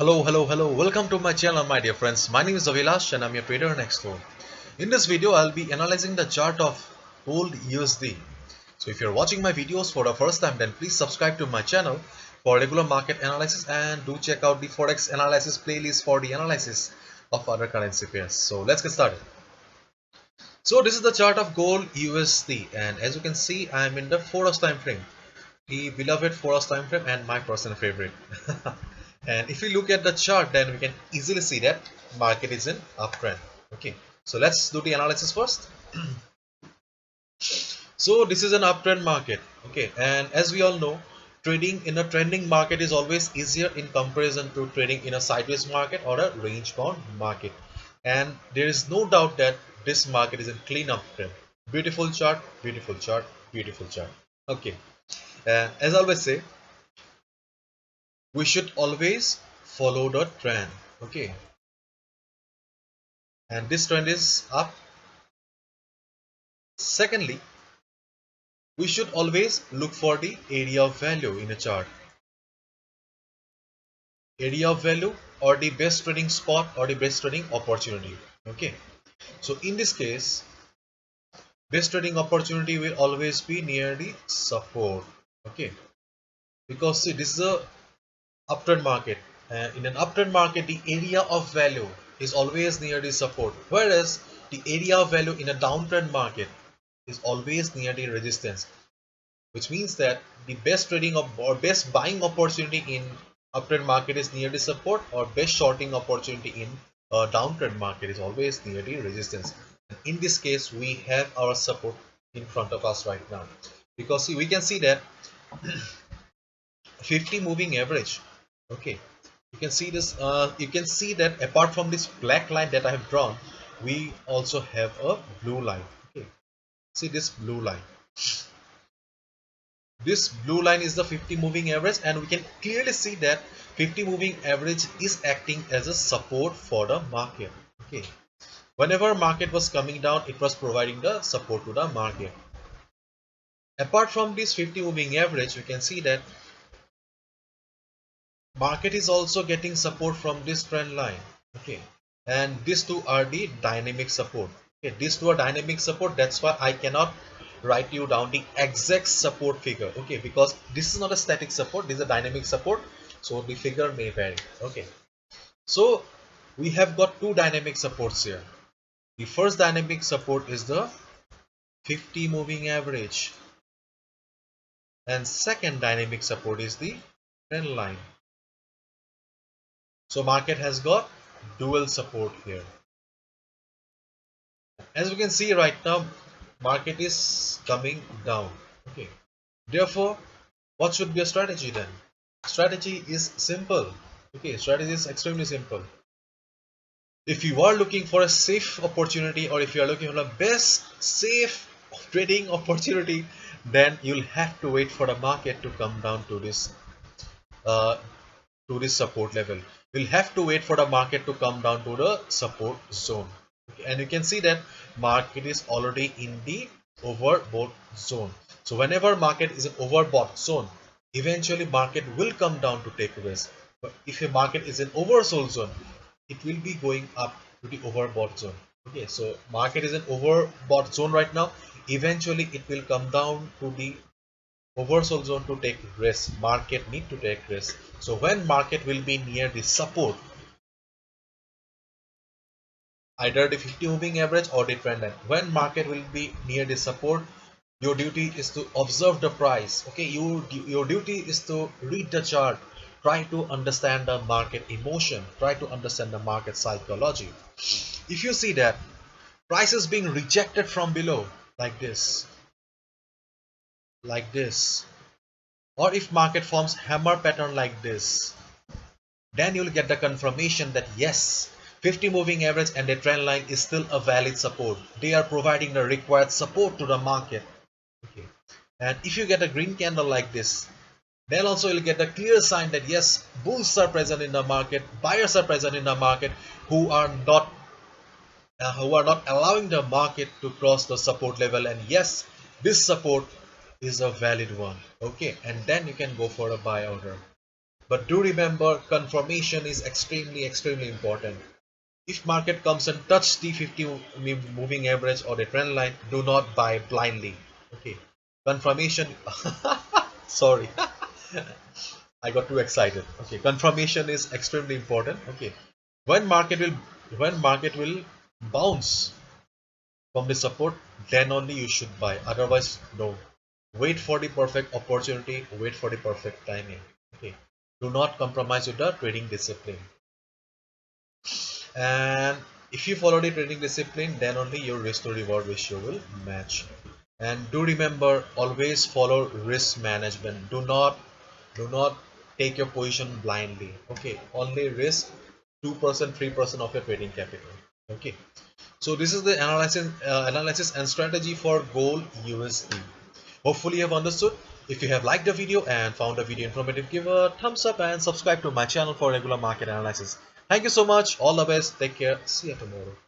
Hello. Welcome to my channel, my dear friends. My name is Avilash and I'm your trader and expert. In this video, I'll be analyzing the chart of gold USD. So if you're watching my videos for the first time, then please subscribe to my channel for regular market analysis and do check out the Forex analysis playlist for the analysis of other currency pairs. So let's get started. So this is the chart of gold USD, and as you can see, I'm in the 4 hours time frame. The beloved 4 hours time frame and my personal favorite. And if we look at the chart, then we can easily see that market is in uptrend. Okay, so let's do the analysis first. So this is an uptrend market. Okay, and as we all know, trading in a trending market is always easier in comparison to trading in a sideways market or a range bound market. And there is no doubt that this market is in clean uptrend. Beautiful chart, beautiful chart, beautiful chart. Okay, as I always say, we should always follow the trend. Okay, and this trend is up. Secondly, we should always look for the area of value in a chart. Area of value or the best trading spot or the best trading opportunity. Okay, so in this case, best trading opportunity will always be near the support. Okay, because see, this is a uptrend market, and in an uptrend market the area of value is always near the support, whereas the area of value in a downtrend market is always near the resistance, which means that the best trading or best buying opportunity in uptrend market is near the support, or best shorting opportunity in a downtrend market is always near the resistance. And in this case, we have our support in front of us right now, because see, we can see that 50 moving average. Okay, you can see this. You can see that apart from this black line that I have drawn, we also have a blue line. Okay, see this blue line. This blue line is the 50 moving average, and we can clearly see that 50 moving average is acting as a support for the market. Okay, whenever market was coming down, it was providing the support to the market. Apart from this 50 moving average, we can see that market is also getting support from this trend line. Okay, and these two are the dynamic support. Okay, these two are dynamic support. That's why I cannot write you down the exact support figure. Okay, because this is not a static support, this is a dynamic support, so the figure may vary. Okay, so we have got two dynamic supports here. The first dynamic support is the 50 moving average, and second dynamic support is the trend line. So market has got dual support here. As we can see right now, market is coming down. Okay, therefore, what should be a strategy then? Strategy is simple. Okay, strategy is extremely simple. If you are looking for a safe opportunity, or if you are looking for the best safe trading opportunity, then you'll have to wait for the market to come down uh, to this support level. We'll have to wait for the market to come down to the support zone. Okay, and you can see that market is already in the overbought zone. So whenever market is in overbought zone, eventually market will come down to take risk. But if a market is in oversold zone, it will be going up to the overbought zone. Okay, so market is in overbought zone right now. Eventually it will come down to the oversold zone to take risk. Market need to take risk. So when market will be near the support, either the 50 moving average or the trend line, when market will be near the support, your duty is to observe the price. Okay, your duty is to read the chart, try to understand the market emotion, try to understand the market psychology. If you see that price is being rejected from below like this, or if market forms hammer pattern like this, then you'll get the confirmation that yes, 50 moving average and the trend line is still a valid support. They are providing the required support to the market. Okay, and if you get a green candle like this, then also you'll get a clear sign that yes, bulls are present in the market, buyers are present in the market, who are not allowing the market to cross the support level, and yes, this support is a valid one. Okay, and then you can go for a buy order. But do remember, confirmation is extremely important. If market comes and touch the 50 moving average or the trend line, do not buy blindly. Okay, confirmation. Sorry, I got too excited. Okay, confirmation is extremely important. Okay, when market will when market will bounce from the support, then only you should buy. Otherwise, no. Wait for the perfect opportunity. Wait for the perfect timing. Okay, do not compromise with the trading discipline. And if you follow the trading discipline, then only your risk to reward ratio will match. And do remember, always follow risk management. Do not take your position blindly. Okay, only risk 2% 3% of your trading capital. Okay, so this is the analysis and strategy for gold USD. Hopefully you have understood. If you have liked the video and found the video informative, give a thumbs up and subscribe to my channel for regular market analysis. Thank you so much. All the best. Take care. See you tomorrow.